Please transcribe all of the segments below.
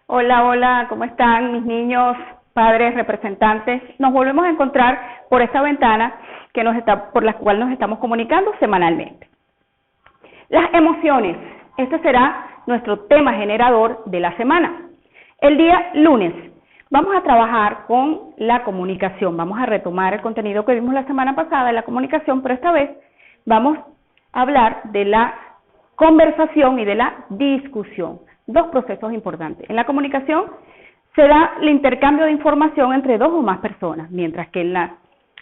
Hola, hola, ¿cómo están mis niños, padres, representantes? Nos volvemos a encontrar por esta ventana por la cual nos estamos comunicando semanalmente. Las emociones, este será nuestro tema generador de la semana. El día lunes vamos a trabajar con la comunicación, vamos a retomar el contenido que vimos la semana pasada de la comunicación, pero esta vez vamos a hablar de la conversación y de la discusión. Dos procesos importantes. En la comunicación se da el intercambio de información entre dos o más personas, mientras que en la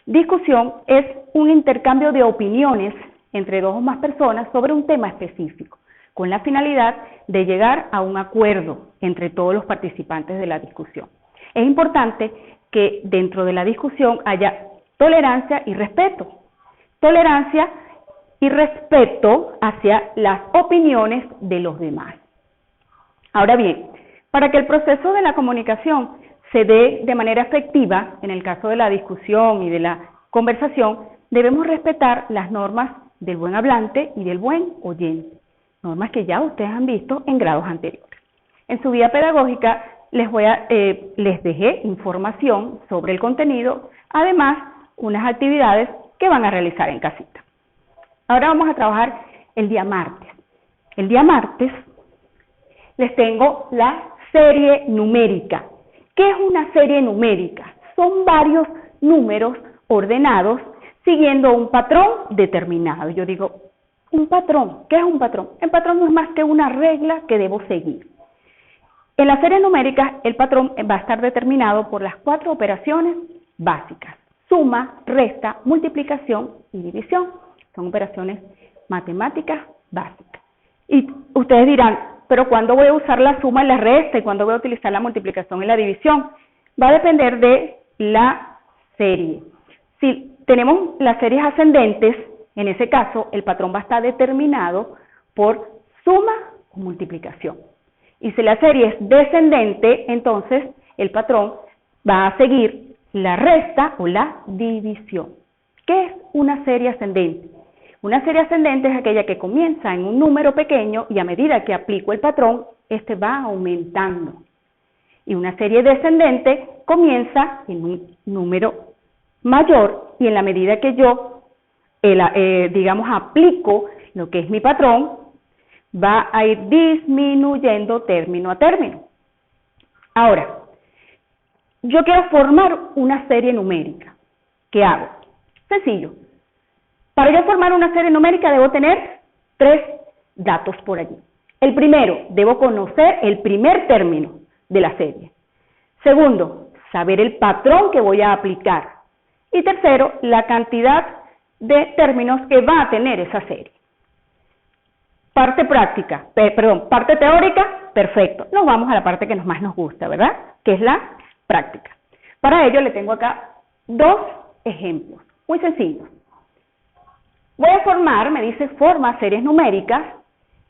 discusión es un intercambio de opiniones entre dos o más personas sobre un tema específico, con la finalidad de llegar a un acuerdo entre todos los participantes de la discusión. Es importante que dentro de la discusión haya tolerancia y respeto. Tolerancia y respeto hacia las opiniones de los demás. Ahora bien, para que el proceso de la comunicación se dé de manera efectiva, en el caso de la discusión y de la conversación, debemos respetar las normas del buen hablante y del buen oyente, normas que ya ustedes han visto en grados anteriores. En su guía pedagógica les dejé información sobre el contenido, además unas actividades que van a realizar en casita. Ahora vamos a trabajar el día martes. El día martes les tengo la serie numérica. ¿Qué es una serie numérica? Son varios números ordenados siguiendo un patrón determinado. Yo digo, un patrón. ¿Qué es un patrón? El patrón no es más que una regla que debo seguir. En las series numéricas, el patrón va a estar determinado por las 4 operaciones básicas: suma, resta, multiplicación y división. Son operaciones matemáticas básicas. Y ustedes dirán, pero ¿cuándo voy a usar la suma y la resta? ¿Y cuándo voy a utilizar la multiplicación y la división? Va a depender de la serie. Si tenemos las series ascendentes, en ese caso el patrón va a estar determinado por suma o multiplicación. Y si la serie es descendente, entonces el patrón va a seguir la resta o la división. ¿Qué es una serie ascendente? Una serie ascendente es aquella que comienza en un número pequeño y a medida que aplico el patrón, este va aumentando. Y una serie descendente comienza en un número mayor y en la medida que yo, aplico lo que es mi patrón, va a ir disminuyendo término a término. Ahora, yo quiero formar una serie numérica. ¿Qué hago? Sencillo. Para yo formar una serie numérica debo tener 3 datos por allí. El primero, debo conocer el primer término de la serie. Segundo, saber el patrón que voy a aplicar. Y tercero, la cantidad de términos que va a tener esa serie. Parte teórica, perfecto. Nos vamos a la parte que más nos gusta, ¿verdad? Que es la práctica. Para ello le tengo acá 2 ejemplos, muy sencillos. Voy a formar, me dice forma series numéricas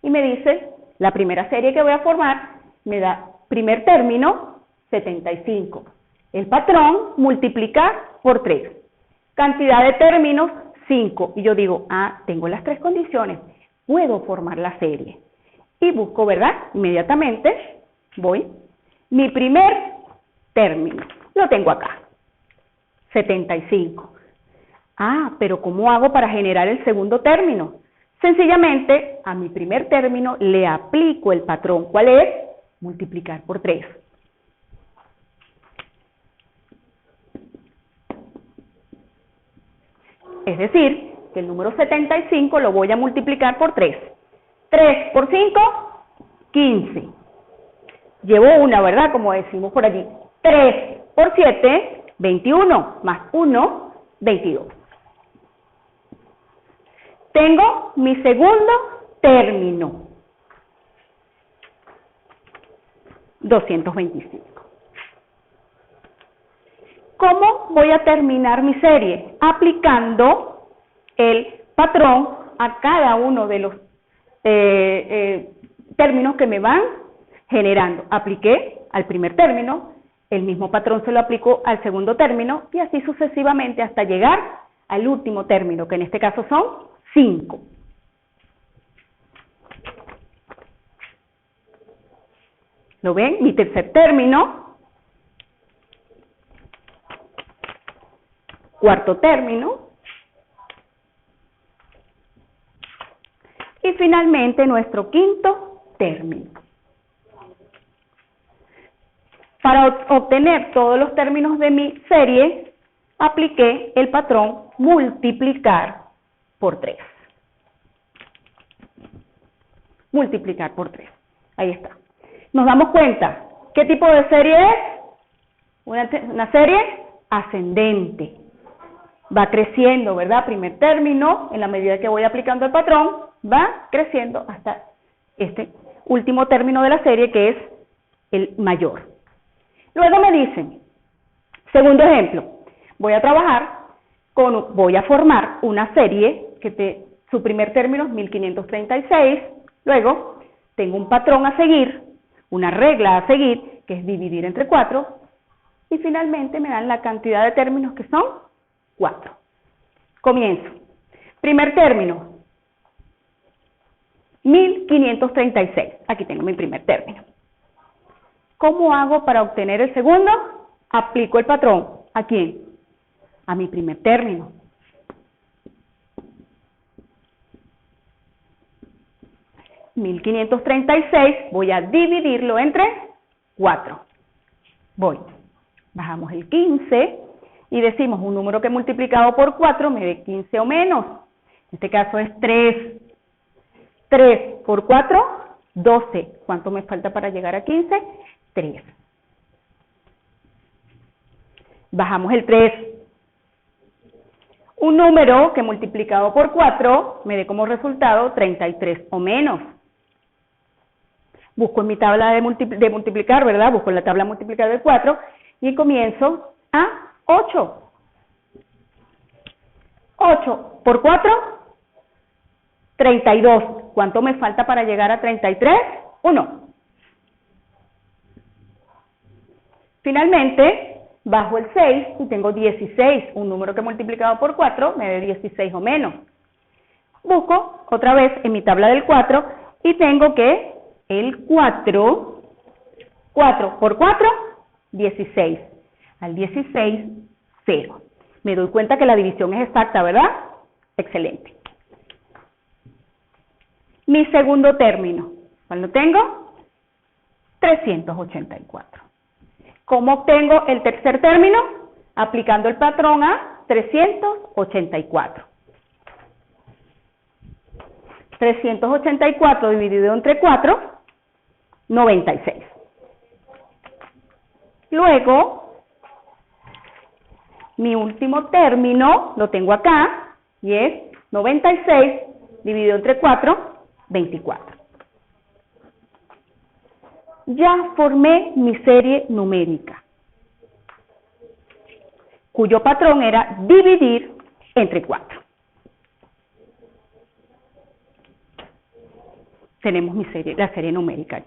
y me dice la primera serie que voy a formar me da primer término 75. El patrón multiplicar por 3. Cantidad de términos 5. Y yo digo, tengo las 3 condiciones, puedo formar la serie. Y busco, ¿verdad? Inmediatamente voy. Mi primer término lo tengo acá, 75. Pero ¿cómo hago para generar el segundo término? Sencillamente, a mi primer término le aplico el patrón. ¿Cuál es? Multiplicar por 3. Es decir, que el número 75 lo voy a multiplicar por 3. 3 por 5, 15. Llevo una, ¿verdad? Como decimos por allí. 3 por 7, 21. Más 1, 22. Tengo mi segundo término, 225. ¿Cómo voy a terminar mi serie? Aplicando el patrón a cada uno de los términos que me van generando. Apliqué al primer término, el mismo patrón se lo aplico al segundo término y así sucesivamente hasta llegar al último término, que en este caso son 5. ¿Lo ven? Mi tercer término, cuarto término, y finalmente nuestro quinto término. Para obtener todos los términos de mi serie, apliqué el patrón multiplicar por 3. Multiplicar por 3. Ahí está. Nos damos cuenta, ¿qué tipo de serie es? Una serie ascendente. Va creciendo, ¿verdad? Primer término, en la medida que voy aplicando el patrón, va creciendo hasta este último término de la serie, que es el mayor. Luego me dicen, segundo ejemplo, voy a formar una serie que su primer término es 1536, luego tengo un patrón a seguir, una regla a seguir, que es dividir entre 4, y finalmente me dan la cantidad de términos que son 4. Comienzo. Primer término, 1536. Aquí tengo mi primer término. ¿Cómo hago para obtener el segundo? Aplico el patrón. ¿A quién? A mi primer término. $1536 voy a dividirlo entre 4. Bajamos el 15 y decimos un número que multiplicado por 4 me dé 15 o menos. En este caso es 3. 3 por 4, 12. ¿Cuánto me falta para llegar a 15? 3. Bajamos el 3. Un número que multiplicado por 4 me dé como resultado 33 o menos. Busco en mi tabla de multiplicar, ¿verdad? Busco en la tabla multiplicar de 4 y comienzo a 8. 8 por 4, 32. ¿Cuánto me falta para llegar a 33? 1. Finalmente, bajo el 6 y tengo 16. Un número que multiplicado por 4 me dé 16 o menos. Busco otra vez en mi tabla del 4 y tengo que el 4 por 4, 16. Al 16, 0. Me doy cuenta que la división es exacta, ¿verdad? Excelente. Mi segundo término, ¿cuál lo tengo? 384. ¿Cómo obtengo el tercer término? Aplicando el patrón a 384. 384 dividido entre 4, 96. Luego, mi último término lo tengo acá y es 96 dividido entre 4, 24. Ya formé mi serie numérica, cuyo patrón era dividir entre 4. Tenemos la serie numérica.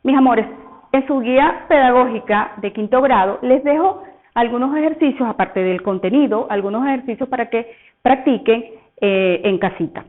Mis amores, en su guía pedagógica de quinto grado les dejo algunos ejercicios, aparte del contenido, algunos ejercicios para que practiquen en casita.